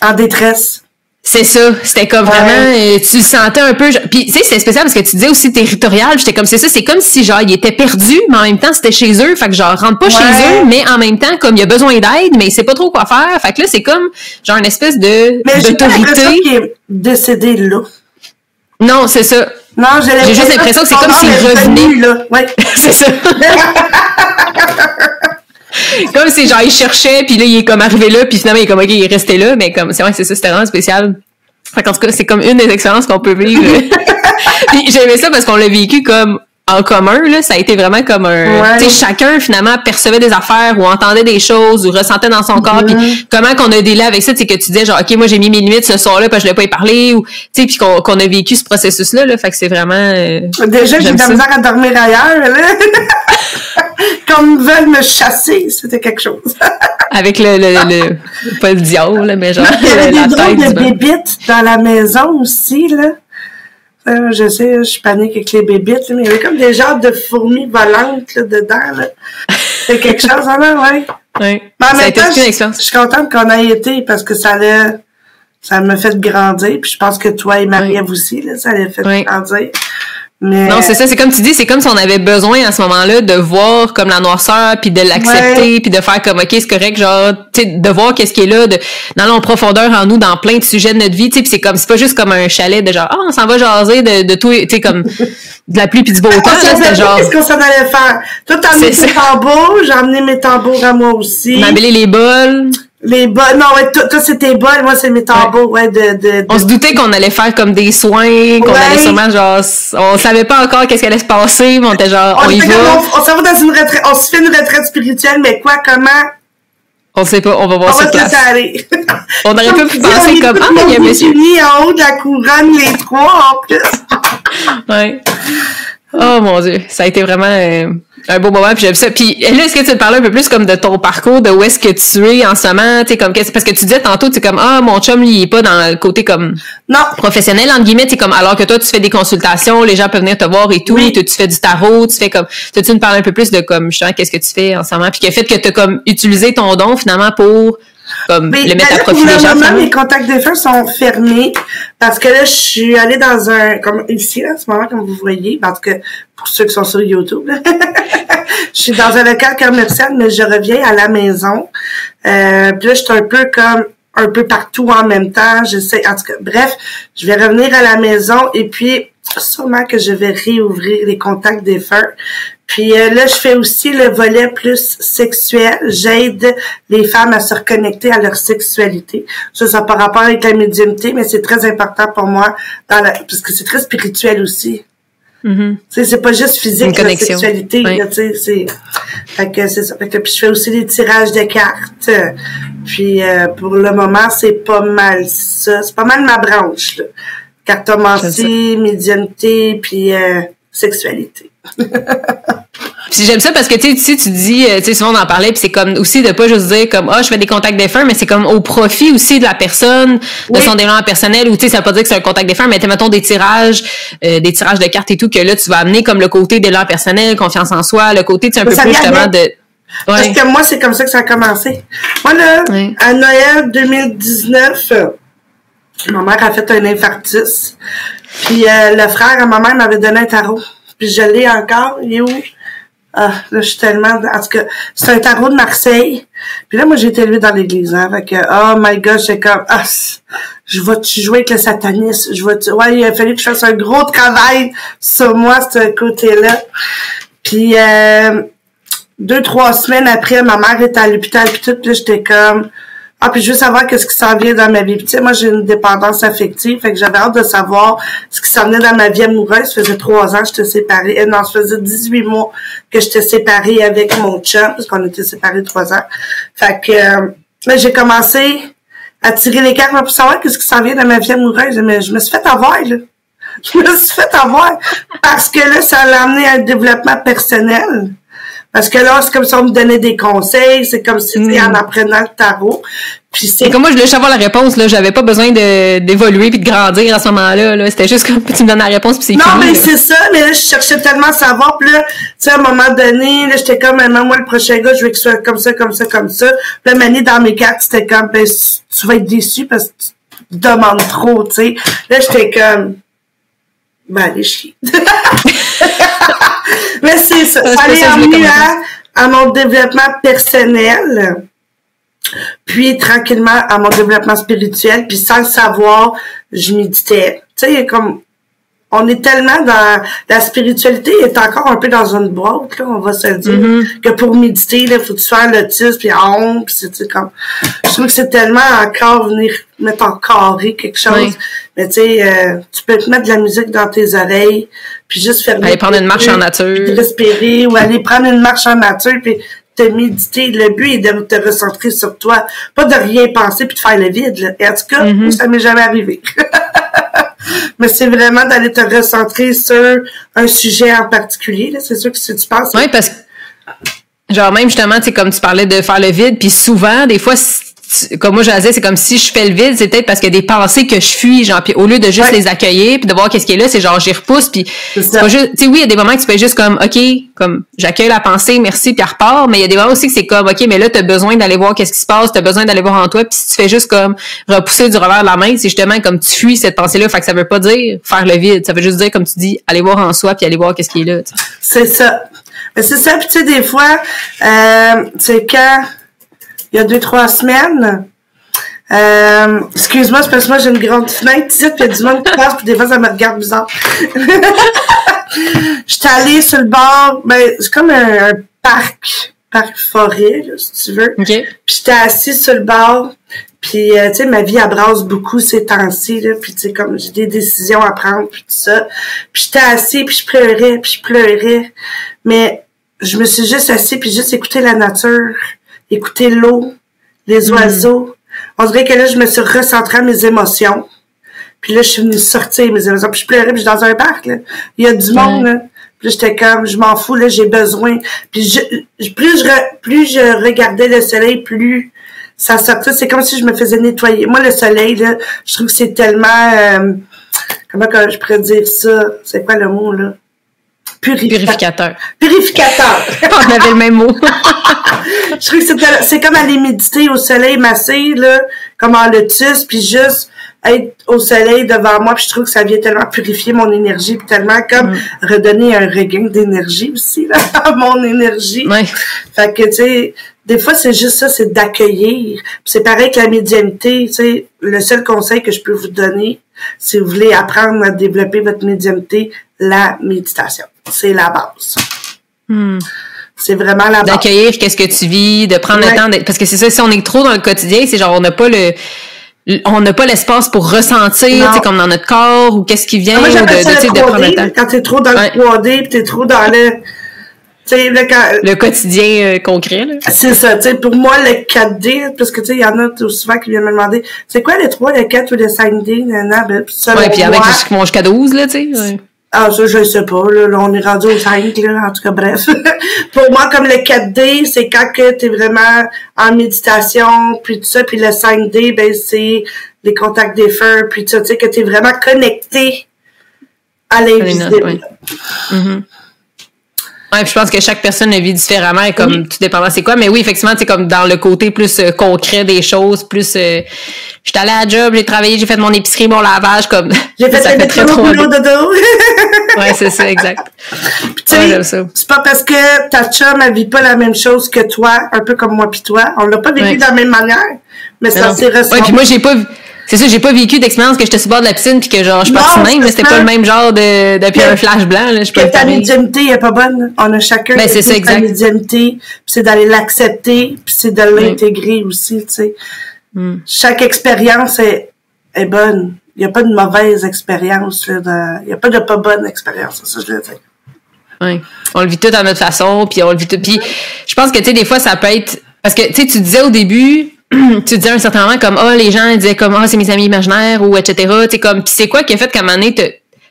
En détresse. C'est ça, c'était comme vraiment, tu le sentais un peu, puis tu sais, c'est spécial parce que tu disais aussi territorial, j'étais comme, c'est comme si genre, il était perdu, mais en même temps, c'était chez eux, fait que genre, rentre pas chez eux, mais en même temps, comme il a besoin d'aide, mais il sait pas trop quoi faire, fait que là, c'est comme, genre, une espèce d'autorité. Mais j'ai pas l'impression qu'il est décédé là. Non, c'est ça. Non, j'ai juste l'impression que c'est comme s'il revenait. Là. Ouais. C'est ça. Comme si genre il cherchait puis là il est comme arrivé là puis finalement il est comme ok il est resté là mais comme c'est vrai c'est ça c'était vraiment spécial. En tout cas c'est comme une des expériences qu'on peut vivre. Puis j'aimais ça parce qu'on l'a vécu comme en commun là, ça a été vraiment comme un tu sais chacun finalement percevait des affaires ou entendait des choses ou ressentait dans son corps puis comment qu'on a délai avec ça, c'est que tu disais genre ok moi j'ai mis mes limites ce soir-là parce que je voulais pas y parler ou tu sais puis qu'on a vécu ce processus là, fait que c'est vraiment déjà j'ai de la misère à dormir ailleurs là. Comme ils veulent me chasser, c'était quelque chose. Avec le pas le diable là, mais genre il y avait la des drôles tête de bébites dans la maison aussi là. Je sais, je panique avec les bébites, mais il y avait comme des genres de fourmis volantes là, dedans. Là. C'est quelque chose, là, ouais. Oui. Mais en ça même temps, je suis contente qu'on ait été parce que ça m'a fait grandir. Puis je pense que toi et Marie-Ève aussi, là, ça l'a fait grandir. Mais... Non, c'est ça, c'est comme tu dis, c'est comme si on avait besoin à ce moment-là de voir comme la noirceur puis de l'accepter puis de faire comme ok c'est correct genre tu sais de voir qu'est-ce qui est là dans la profondeur en nous dans plein de sujets de notre vie tu sais puis c'est comme c'est pas juste comme un chalet de genre on s'en va jaser de tout tu sais comme de la pluie puis du beau temps c'était genre qu'est-ce qu'on s'en allait faire toi t'as amené tes tambours j'ai amené mes tambours à moi aussi on a embellé les bols. Les bols, non, ouais, toi c'est tes bols, moi c'est mes tambours, de... On se doutait qu'on allait faire comme des soins, qu'on allait sûrement genre, on savait pas encore qu'est-ce qui allait se passer, mais on était genre, on y va. On s'en va dans une retraite, on se fait une retraite spirituelle, mais quoi, comment? On sait pas, on va voir sur place. Aller. On aurait pu penser comme, il y a monsieur. Unis en haut de la couronne, les trois, en plus. Ouais. Oh mon Dieu, ça a été vraiment un beau moment, puis j'aime ça. Puis là, est-ce que tu te parlais un peu plus comme de ton parcours, de où est-ce que tu es en ce moment, tu sais comme parce que tu disais tantôt, tu sais comme mon chum lui il est pas dans le côté comme professionnel entre guillemets, tu comme alors que toi tu fais des consultations, les gens peuvent venir te voir et tout, tu fais du tarot, tu fais comme tu nous parles un peu plus de comme justement qu'est-ce que tu fais en ce moment, puis le fait que tu as comme utilisé ton don finalement pour comme le mettre à profit des gens. Mes contacts de feu sont fermés parce que là, je suis allée dans un, comme ici, là, en ce moment, comme vous voyez, parce que pour ceux qui sont sur YouTube, là, je suis dans un local commercial, mais je reviens à la maison. Puis là, je suis un peu partout en même temps. J'essaie, en tout cas, bref, je vais revenir à la maison et puis sûrement que je vais réouvrir les contacts des feux. Puis là, je fais aussi le volet plus sexuel. J'aide les femmes à se reconnecter à leur sexualité. Ça par rapport avec la médiumnité, mais c'est très important pour moi parce que c'est très spirituel aussi. Mm-hmm. C'est pas juste physique, la sexualité. Là, fait que c'est ça. Fait que puis je fais aussi des tirages de cartes. Puis pour le moment, c'est pas mal ça. C'est pas mal ma branche, là. Cartomancie, médiumnité, puis sexualité. Puis j'aime ça parce que tu sais tu dis tu sais souvent on en parlait puis c'est comme aussi de pas juste dire comme je fais des contacts défunts mais c'est comme au profit aussi de la personne de son développement personnel ou tu sais ça veut pas dire que c'est un contact défunt mais mettons des tirages de cartes et tout que là tu vas amener comme le côté d'élan personnel, confiance en soi, le côté tu sais un peu plus justement de parce que moi c'est comme ça que ça a commencé. Moi là à Noël 2019 ma mère a fait un infarctus. Puis le frère à ma mère m'avait donné un tarot. Puis je l'ai encore. Il est où? Ah, là, je suis tellement... En tout cas, c'est un tarot de Marseille. Puis là, moi, j'ai été élevée dans l'église. Hein, fait que, oh my God, c'est comme... je vais-tu jouer avec le satanisme? Ouais, il a fallu que je fasse un gros travail sur moi, ce côté-là. Puis 2-3 semaines après, ma mère était à l'hôpital. Puis tout, puis là, j'étais comme... puis je veux savoir qu'est-ce qui s'en vient dans ma vie. Puis, tu sais, moi, j'ai une dépendance affective, fait que j'avais hâte de savoir ce qui s'en venait dans ma vie amoureuse. Ça faisait 3 ans que j'étais séparée. Non, ça faisait 18 mois que j'étais séparée avec mon chum, parce qu'on était séparés 3 ans. Fait que là, j'ai commencé à tirer les cartes pour savoir qu'est-ce qui s'en vient dans ma vie amoureuse. Mais je me suis fait avoir, là. Je me suis fait avoir parce que là, ça l'a amené à un développement personnel. Parce que là, c'est comme si on me donnait des conseils, c'est comme si en apprenant le tarot. Puis c'est comme moi, je voulais savoir la réponse, là. J'avais pas besoin d'évoluer puis de grandir à ce moment-là, là. C'était juste comme, tu me donnes la réponse puis c'est fini. Non, mais là. c'est ça, mais là, je cherchais tellement à savoir, puis là, tu sais, à un moment donné, là, j'étais comme, maintenant, moi, le prochain gars, je veux qu'il soit comme ça, comme ça, comme ça. Puis là, Mané, dans mes cartes, c'était comme, ben, tu vas être déçu parce que demande trop, tu sais. Là, j'étais comme, ben, allez chier. Mais c'est ça. Ça allait emmener à mon développement personnel, puis tranquillement à mon développement spirituel, puis sans le savoir, je méditais. Tu sais, comme, on est tellement dans la spiritualité est encore un peu dans une boîte, là, on va se le dire, que pour méditer, là, faut que tu fasses l'autisme, puis puis c'est comme, je trouve que c'est tellement encore venir mettre en carré quelque chose. Oui. Mais tu sais, tu peux te mettre de la musique dans tes oreilles, puis juste faire aller prendre une marche en nature, puis respirer, ou aller prendre une marche en nature, puis te méditer. Le but est de te recentrer sur toi, pas de rien penser puis de faire le vide, là. Et en tout cas, ça m'est jamais arrivé. Mais c'est vraiment d'aller te recentrer sur un sujet en particulier, là. C'est sûr que si tu penses... Oui, parce que, genre, même justement, tu sais, comme tu parlais de faire le vide, puis souvent, des fois, comme moi je disais, c'est comme si je fais le vide, c'est peut-être parce qu'il y a des pensées que je fuis, genre, puis au lieu de juste les accueillir puis de voir qu'est-ce qui est là, c'est genre j'y repousse, puis c'est pas juste, tu sais, oui, il y a des moments que tu fais juste comme OK, comme j'accueille la pensée, merci, puis elle repart, mais il y a des moments aussi que c'est comme OK, mais là t'as besoin d'aller voir qu'est-ce qui se passe, t'as besoin d'aller voir en toi, puis si tu fais juste comme repousser du revers de la main, c'est justement comme tu fuis cette pensée-là, fait que ça veut pas dire faire le vide, ça veut juste dire, comme tu dis, aller voir en soi puis aller voir qu'est-ce qui est là, t'sais. C'est ça. C'est ça, puis tu sais, des fois, c'est quand il y a 2-3 semaines. Excuse-moi, c'est parce que moi j'ai une grande fenêtre ici, puis il y a du monde qui passe, puis des fois ça me regarde bizarre. J'étais allée sur le bord, ben c'est comme un parc forêt, là, si tu veux. Okay. Puis j'étais assise sur le bord, puis tu sais, ma vie abrasse beaucoup ces temps-ci, là, puis tu sais, comme j'ai des décisions à prendre, puis tout ça. Puis j'étais assise, puis je pleurais, mais je me suis juste assise, puis juste écouter la nature, écouter l'eau, les oiseaux. On dirait que là, je me suis recentrée à mes émotions. Puis là, je suis venue sortir mes émotions. Puis je pleurais, puis je suis dans un parc, là. Il y a du monde, là. Puis là, j'étais comme, je m'en fous, là, j'ai besoin. Puis plus je regardais le soleil, plus ça sortait. C'est comme si je me faisais nettoyer. Moi, le soleil, là, je trouve que c'est tellement... comment je pourrais dire ça? C'est quoi le mot, là? Purificateur. On avait le même mot. Je trouve que c'est comme aller méditer au soleil massé, là, comme en lotus, puis juste être au soleil devant moi, puis je trouve que ça vient tellement purifier mon énergie, puis tellement comme redonner un regain d'énergie aussi, là, à mon énergie. Ouais. Fait que, tu sais, des fois, c'est juste ça, c'est d'accueillir. Puis c'est pareil que la médiumnité, tu sais, le seul conseil que je peux vous donner, si vous voulez apprendre à développer votre médiumnité, la méditation. C'est la base. C'est vraiment la base. D'accueillir qu'est-ce que tu vis, de prendre le temps d'être, parce que c'est ça, si on est trop dans le quotidien, c'est genre, on n'a pas l'espace pour ressentir, tu sais, comme dans notre corps, ou qu'est-ce qui vient, moi, ou de prendre le temps. Quand t'es trop dans le 3D, pis t'es trop dans le quotidien concret, là. C'est ça, tu sais, pour moi, le 4D, parce que, tu sais, il y en a tout souvent qui viennent me demander, c'est quoi le 3, le 4 ou le 5D, puis il y en a qui vont jusqu'à 12, là, tu sais. Ouais. Ah, ça, je sais pas, là, on est rendu au 5, là, en tout cas, bref. Pour moi, comme le 4D, c'est quand que t'es vraiment en méditation, puis tout ça, puis le 5D, ben, c'est les contacts des feux, puis tout ça, tu sais, que t'es vraiment connecté à l'invisible. Ouais, puis je pense que chaque personne le vit différemment, et comme tout dépendant c'est quoi, mais oui, effectivement, c'est comme dans le côté plus concret des choses, plus j'étais allée à la job, j'ai travaillé, j'ai fait mon épicerie, mon lavage, comme j'ai fait ça fait très trop dodo. Ouais, c'est ça, exact. Puis tu sais, c'est pas parce que ta chum elle vit pas la même chose que toi, un peu comme moi puis toi, on l'a pas vécu de la même manière, mais ça s'est ressenti. Ouais, puis moi j'ai pas vécu d'expérience que j'étais sur le bord de la piscine puis que genre je suis partie même, mais c'était pas le même genre depuis un flash blanc, là, je peux ta médiumnité est pas bonne. On a chacun c'est ça, exact. Ta médiumnité, puis c'est d'aller l'accepter, puis c'est de l'intégrer aussi, tu sais. Chaque expérience est bonne. Il y a pas de mauvaise expérience, là, il y a pas de pas bonne expérience, c'est ça je veux dire. Oui. On le vit tout à notre façon, puis on le vit tout. Puis je pense que tu sais des fois ça peut être parce que tu sais tu disais au début tu disais à un certain moment comme les gens ils disaient comme c'est mes amis imaginaires ou etc. Tu sais comme puis c'est quoi qui a fait qu'à un moment donné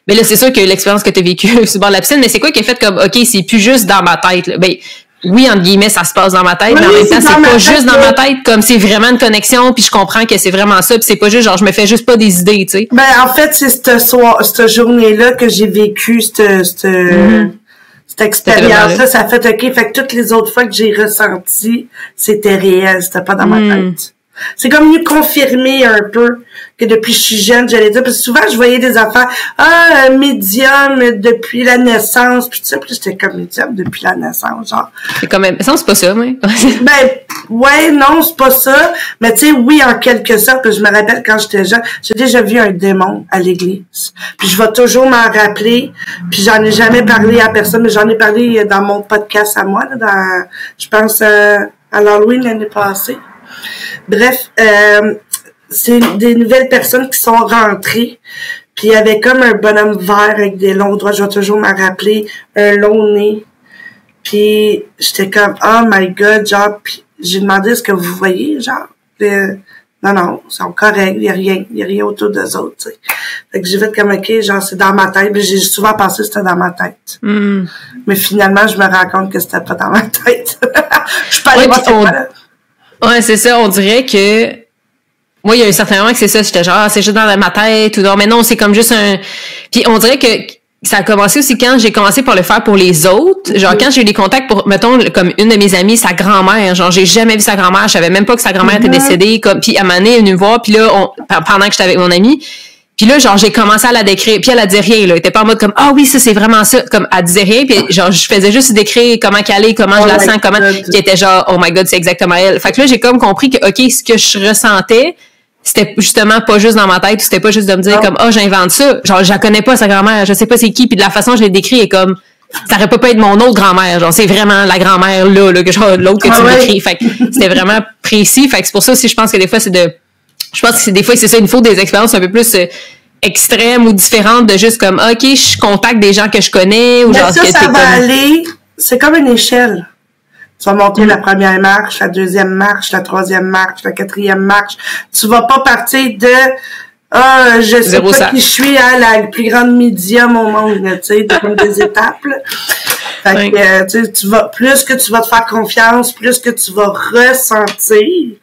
mais là c'est sûr que l'expérience que tu as vécue sur le bord de la piscine, mais c'est quoi qui a fait comme OK, c'est plus juste dans ma tête là. Ben oui, entre guillemets, ça se passe dans ma tête, mais en même temps, c'est pas juste dans ma tête, comme c'est vraiment une connexion, puis je comprends que c'est vraiment ça, puis c'est pas juste genre je me fais juste pas des idées, tu sais. Ben en fait, c'est cette journée-là que j'ai vécu cette expérience-là, ça a fait OK, fait que toutes les autres fois que j'ai ressenti, c'était réel, c'était pas dans ma tête. C'est comme mieux confirmer un peu que depuis que je suis jeune, j'allais dire, parce que souvent, je voyais des affaires, médium depuis la naissance, puis tout ça, puis j'étais comme médium depuis la naissance, genre. C'est quand même, ça, c'est pas ça, mais. Ouais, non, c'est pas ça, mais tu sais, oui, en quelque sorte, puis je me rappelle quand j'étais jeune, j'ai déjà vu un démon à l'église, puis je vais toujours m'en rappeler, puis j'en ai jamais parlé à personne, mais j'en ai parlé dans mon podcast à moi, là, je pense, à l'Halloween l'année passée. Bref, c'est des nouvelles personnes qui sont rentrées, puis il y avait comme un bonhomme vert avec des longs doigts, je vais toujours m'en rappeler, un long nez, puis j'étais comme, oh my god, genre, puis j'ai demandé ce que vous voyez, genre, non, ils sont corrects, il y a rien autour d'eux autres, tu sais. Fait que j'ai fait comme, ok, genre, c'est dans ma tête, j'ai souvent pensé que c'était dans ma tête. Mm. Mais finalement, je me rends compte que c'était pas dans ma tête. Je suis pas allée voir c'est quoi, là. Ouais, c'est ça, on dirait que moi, il y a un certain moment que c'est ça, j'étais genre, c'est juste dans ma tête, ou non, mais non, c'est comme juste un... Puis on dirait que ça a commencé aussi quand j'ai commencé par le faire pour les autres. Genre, quand j'ai eu des contacts pour, mettons, comme une de mes amies, sa grand-mère, genre, j'ai jamais vu sa grand-mère, je savais même pas que sa grand-mère était décédée, comme, puis à un moment donné, elle est venue me voir, puis là, pendant que j'étais avec mon amie, puis là, genre, j'ai commencé à la décrire, puis elle disait rien, là, elle était pas en mode comme, ah oui, ça, c'est vraiment ça, comme, elle disait rien, puis genre, je faisais juste décrire comment qu'elle est, comment je la sens, comment, puis elle était genre, oh my god, c'est exactement elle. Fait que là, j'ai comme compris que, ok, ce que je ressentais, c'était justement pas juste dans ma tête, c'était pas juste de me dire comme, j'invente ça, genre, je la connais pas, sa grand-mère, je sais pas c'est qui, puis de la façon que je l'ai décrit est comme, ça aurait pas pu être mon autre grand-mère, genre, c'est vraiment la grand-mère là, que genre, l'autre que tu décris. Fait que c'était vraiment précis, fait que c'est pour ça aussi, je pense que des fois, c'est ça, il faut des expériences un peu plus, extrêmes ou différentes de juste comme, ok, je contacte des gens que je connais, ou mais genre, ça va aller, c'est comme une échelle. Tu vas monter la première marche, la deuxième marche, la troisième marche, la quatrième marche. Tu vas pas partir de je sais pas qui je suis à la plus grande médium au monde, tu sais, comme des étapes. Là. Fait que tu vas, plus que tu vas te faire confiance, plus que tu vas ressentir.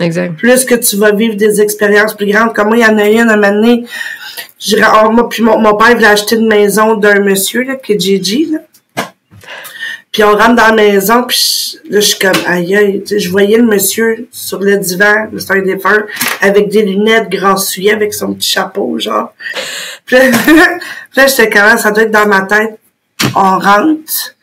Exact. Plus que tu vas vivre des expériences plus grandes. Comme moi, il y en a une, un moment donné, moi puis mon père voulait acheter une maison d'un monsieur, là, qui est Gigi, là. Puis on rentre dans la maison, puis là, je suis comme, aïe, tu sais, je voyais le monsieur sur le divan, c'est un défunt, avec des lunettes grassouillées, avec son petit chapeau, genre. Puis là, j'étais comme, ça doit être dans ma tête. On rentre,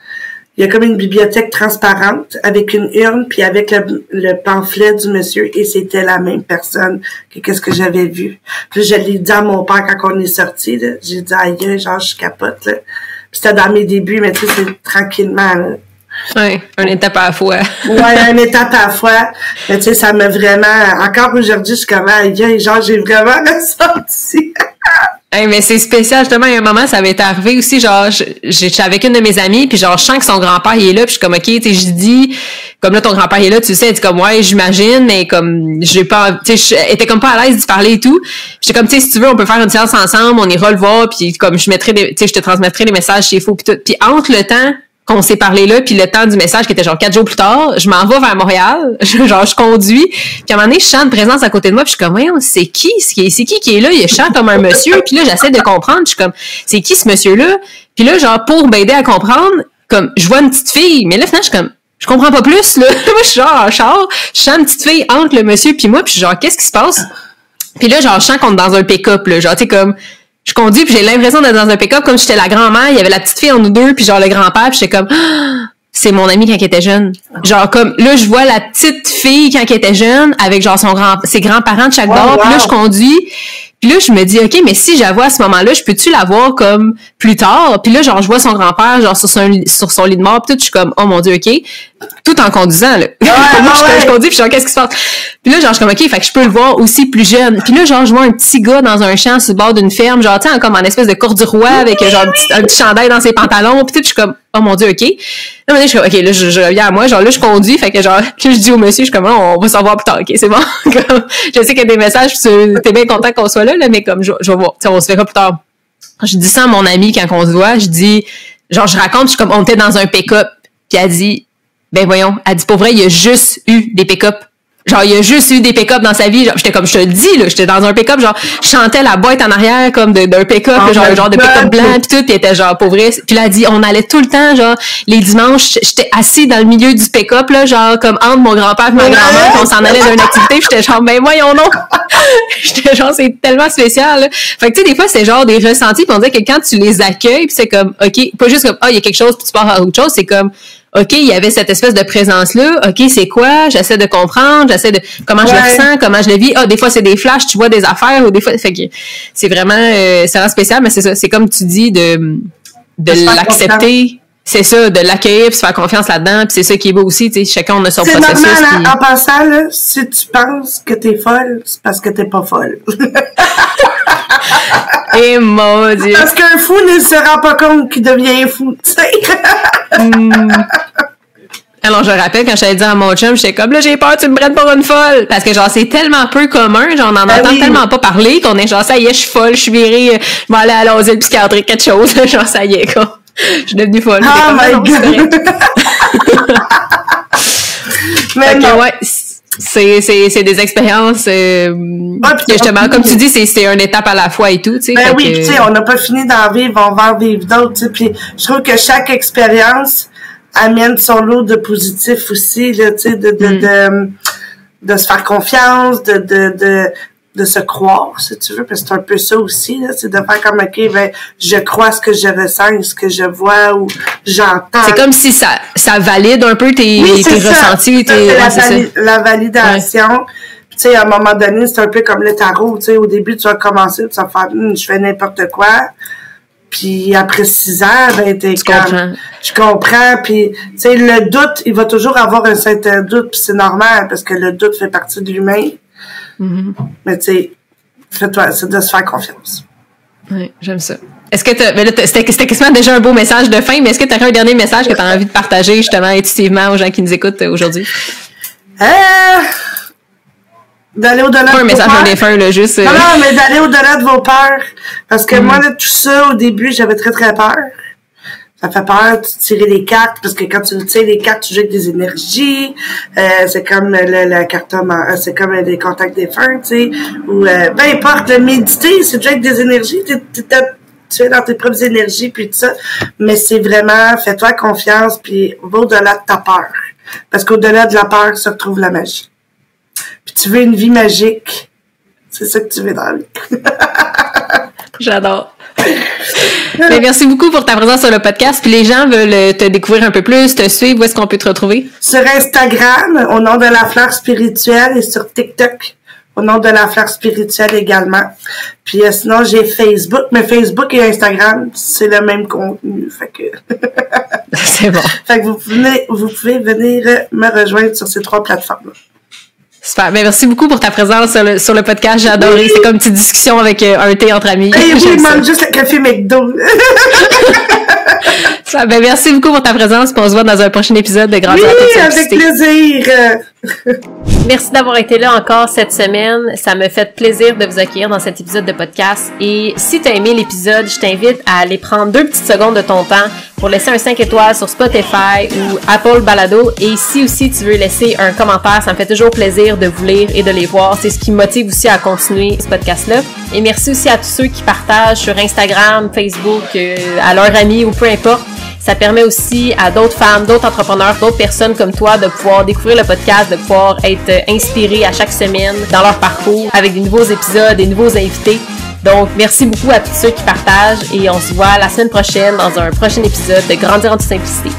il y a comme une bibliothèque transparente, avec une urne, puis avec le pamphlet du monsieur, et c'était la même personne que qu'est-ce que j'avais vu. Puis je l'ai dit à mon père quand on est sorti, là, j'ai dit, aïe, genre, je capote, là. C'était dans mes débuts, mais tu sais, c'est tranquillement, là. Oui, une étape à la fois. Ouais, une étape à la fois. Mais tu sais, ça m'a vraiment... Encore aujourd'hui, je suis comme, genre, j'ai vraiment ressenti. Hey, mais c'est spécial, justement, il y a un moment, ça avait été arrivé aussi, genre, j'étais avec une de mes amies, puis genre, je sens que son grand-père, il est là, puis je suis comme, ok, tu sais, je dis, comme là, ton grand-père est là, tu sais, elle dit comme, ouais, j'imagine, mais comme, j'ai pas, tu sais, elle était comme pas à l'aise d'y parler et tout. J'étais comme, tu sais, si tu veux, on peut faire une séance ensemble, on ira le voir, puis comme, je mettrai tu sais, je te transmettrai les messages s'il faut, puis tout. Puis entre le temps qu'on s'est parlé là, puis le temps du message qui était genre 4 jours plus tard, je m'en vais vers Montréal, je conduis, puis à un moment donné, je sens une présence à côté de moi, puis je suis comme, voyons, c'est qui est là, il chante comme un monsieur, puis là, j'essaie de comprendre, je suis comme, c'est qui ce monsieur-là? Puis là, genre, pour m'aider à comprendre, comme, je vois une petite fille, mais là, finalement, je suis comme, je comprends pas plus, là. Moi, je suis genre en char, je sens une petite fille entre le monsieur puis moi, puis je suis genre, qu'est-ce qui se passe? Puis là, genre, je sens qu'on est dans un pick-up, là, genre, tu sais, comme, je conduis, puis j'ai l'impression d'être dans un pick-up comme si j'étais la grand-mère, il y avait la petite fille en nous deux, puis genre le grand-père, puis j'étais comme, c'est mon ami quand il était jeune. Genre comme, là, je vois la petite fille quand elle était jeune, avec genre ses grands-parents de chaque bord, puis là, je conduis, puis là, je me dis, ok, mais si je la vois à ce moment-là, je peux-tu la voir comme plus tard? Puis là, genre, je vois son grand-père, genre, sur son lit de mort, puis tout, je suis comme, oh mon Dieu, ok. Tout en conduisant, là. Moi, je conduis, puis genre, qu'est-ce qui se passe? Puis là, genre, je suis comme, ok, fait que je peux le voir aussi plus jeune. Puis là, genre, je vois un petit gars dans un champ sur le bord d'une ferme, genre, tu sais, comme en espèce de corduroy, avec genre, un petit chandail dans ses pantalons, puis tout, je suis comme, oh mon Dieu, ok. Là, je suis comme, ok, là, je reviens à moi, genre, là, je conduis, fait que genre, là, je dis au monsieur, je suis comme, on va s'en voir plus tard, ok, c'est bon. Comme, je sais qu'il y a des messages, t'es bien content qu'on soit là, mais comme, je vais voir, on se verra plus tard. Je dis ça à mon ami quand on se voit, je dis, genre, je raconte, je suis comme, on était dans un pick-up, puis elle dit, ben voyons, elle dit, pour vrai, il y a juste eu des pick-up Genre, il a juste eu des pick-up dans sa vie. Genre, j'étais comme, je te le dis, là, j'étais dans un pick-up, genre, je chantais la boîte en arrière, comme d'un pick-up, Oh genre de pick-up blanc, pis tout, pis était genre, pour vrai. Puis là, elle dit, on allait tout le temps, genre, les dimanches, j'étais assis dans le milieu du pick-up, là, genre, comme entre mon grand-père et ma grand-mère, pis on s'en allait d'une activité, pis j'étais genre, ben, voyons non. J'étais genre, c'est tellement spécial, là. Fait que, tu sais, des fois, c'est genre des ressentis, pis on dirait que quand tu les accueilles, pis c'est comme, OK, pas juste comme, il y a quelque chose, pis tu pars à autre chose, c'est comme, OK, il y avait cette espèce de présence-là. OK, c'est quoi? J'essaie de comprendre. Comment je le ressens, comment je le vis. Des fois, c'est des flashs, tu vois des affaires, ou des fois, fait que c'est vraiment spécial, mais c'est ça. C'est comme tu dis, de l'accepter. C'est ça, de l'accueillir, puis se faire confiance là-dedans, puis c'est ça qui est beau aussi, tu sais, chacun on a son processus. C'est normal, puis... en passant, là, si tu penses que t'es folle, c'est parce que t'es pas folle. Et mon Dieu! Parce qu'un fou ne se rend pas compte qu'il devient fou, tu sais. Alors, je rappelle, quand j'allais dire à mon chum, j'étais comme, là, j'ai peur, tu me prennes pour une folle. Parce que, genre, c'est tellement peu commun, genre, on en entend tellement pas parler qu'on est genre, ça y est, je suis folle, je suis virée, je vais aller à l'asile psychiatrique, quelque chose. Genre, ça y est, quoi. Je suis devenue folle. Oh my God! Mais non. Ouais, c'est des expériences, justement, comme tu dis, c'est une étape à la fois et tout, tu sais. Ben oui, tu sais, on n'a pas fini d'en vivre, on va en vivre d'autres, tu sais. Puis, je trouve que chaque expérience amène son lot de positifs aussi, là, tu sais, de se faire confiance, de se croire, si tu veux, parce que c'est un peu ça aussi, là, c'est de faire comme, OK, ben, je crois ce que je ressens, ce que je vois ou j'entends. C'est comme si ça valide un peu tes ressentis. La validation. Ouais. Tu sais, à un moment donné, c'est un peu comme le tarot, tu sais, au début, tu vas commencer, tu vas faire, je fais n'importe quoi. Puis après 6 ans, ben t'es comme, je comprends. Puis tu sais, le doute, il va toujours avoir un certain doute, puis c'est normal parce que le doute fait partie de l'humain. Mm-hmm. Mais tu sais, fais-toi, c'est de se faire confiance. Oui, j'aime ça. Est-ce que c'était quasiment déjà un beau message de fin, mais est-ce que tu aurais un dernier message que tu as envie de partager justement intuitivement aux gens qui nous écoutent aujourd'hui? D'aller au-delà de vos peurs. Pas un message à défunt, là, juste... Non, mais d'aller au-delà de vos peurs. Parce que moi, là, tout ça, au début, j'avais très, très peur. Ça fait peur de tirer les cartes, parce que quand tu tires les cartes, tu jettes des énergies. C'est comme la carte, c'est comme les contacts défunts, tu sais. Ou peu importe, le méditer, c'est déjà avec des énergies. Tu es dans tes propres énergies, puis tout ça. Mais c'est vraiment, fais-toi confiance, puis va au-delà de ta peur. Parce qu'au-delà de la peur se retrouve la magie. Puis tu veux une vie magique. C'est ça que tu veux dans la vie. J'adore. Mais merci beaucoup pour ta présence sur le podcast. Puis les gens veulent te découvrir un peu plus, te suivre. Où est-ce qu'on peut te retrouver? Sur Instagram, au nom de la fleur spirituelle, et sur TikTok, au nom de la fleur spirituelle également. Puis sinon, j'ai Facebook, mais Facebook et Instagram, c'est le même contenu. Fait que... C'est bon. Fait que vous pouvez venir me rejoindre sur ces 3 plateformes. Super. Ben, merci beaucoup pour ta présence sur le podcast. J'ai adoré. Oui. C'est comme une petite discussion avec un thé entre amis. Et oui, il manque juste le café McDo. Ben, merci beaucoup pour ta présence. Puis on se voit dans un prochain épisode de Grandir en toute simplicité. Avec plaisir. Merci d'avoir été là encore cette semaine. Ça me fait plaisir de vous accueillir dans cet épisode de podcast. Et si tu as aimé l'épisode, je t'invite à aller prendre 2 petites secondes de ton temps pour laisser un 5 étoiles sur Spotify ou Apple Balado. Et si aussi tu veux laisser un commentaire, ça me fait toujours plaisir de vous lire et de les voir. C'est ce qui me motive aussi à continuer ce podcast-là. Et merci aussi à tous ceux qui partagent sur Instagram, Facebook, à leurs amis ou peu importe. Ça permet aussi à d'autres femmes, d'autres entrepreneurs, d'autres personnes comme toi de pouvoir découvrir le podcast, de pouvoir être inspirées à chaque semaine dans leur parcours avec des nouveaux épisodes, des nouveaux invités. Donc, merci beaucoup à tous ceux qui partagent et on se voit la semaine prochaine dans un prochain épisode de Grandir en toute simplicité.